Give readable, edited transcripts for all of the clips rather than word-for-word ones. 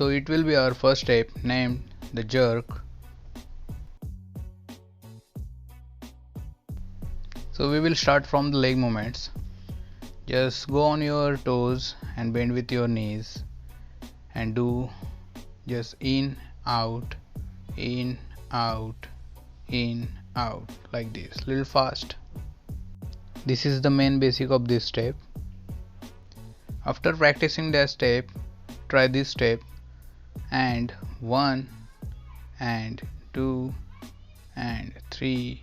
So it will be our first step named the jerk. So we will start from the leg movements. Just go on your toes and bend with your knees and do just in, out, in, out, in, out, like this, little fast. This is the main basic of this step. After practicing that step, try this step and 1 and 2 and 3.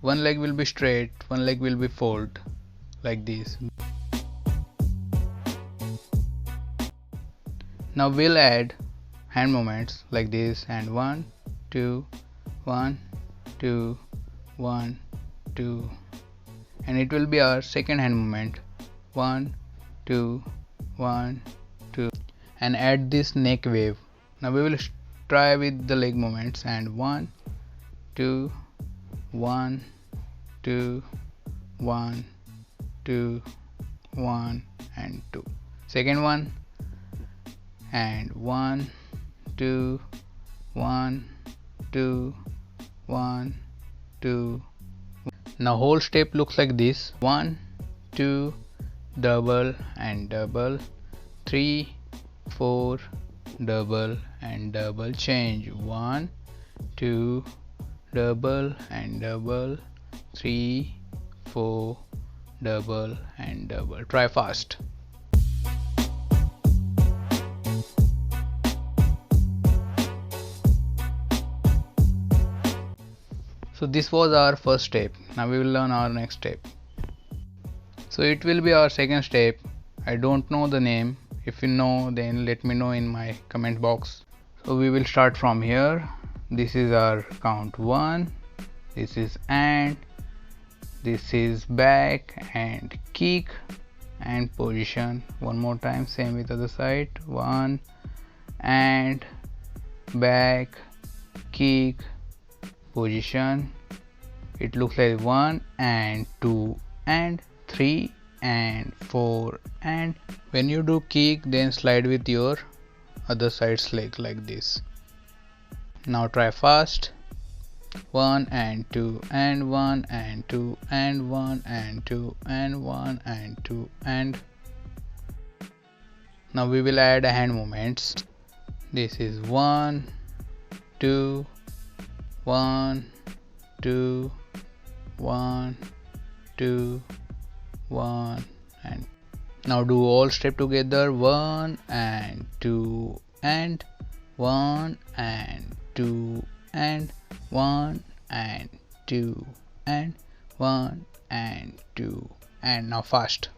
One leg will be straight, one leg will be fold, like this. Now we'll add hand movements like this and 1, 2, 1, 2, 1, 2, and it will be our second hand movement 1, 2, 1, 2, and add this neck wave. Now we will try with the leg movements and 1, 2, 1, 2, 1, 2, 1 and 2. Second one and 1, 2, 1, 2, 1, 2. Now whole step looks like this: 1, 2, double and double, 3, 4, double and double, change, 1, 2, double and double, 3, 4, double and double. Try fast. So this was our first step. Now we will learn our next step. So it will be our second step. I don't know the name. If you know, then let me know in my comment box. So we will start from here. This is our count 1. This is and. This is back and kick and position. One more time, same with other side. 1 and back, kick, position. It looks like 1 and 2 and 3 and 4, and when you do kick, then slide with your other side's leg like this. Now try fast. 1 and 2 and 1 and 2 and 1 and 2 and 1 and 2 and. Now we will add hand movements. This is 1, 2, 1, 2, 1, 2, 1 and. Now do all step together: 1 and 2 and 1 and 2 and 1 and 2 and 1 and 2 and. Now fast.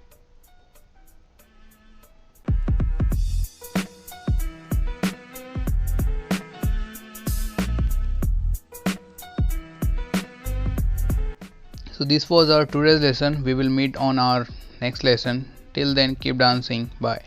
So this was our today's lesson. We will meet on our next lesson. Till then, keep dancing. Bye.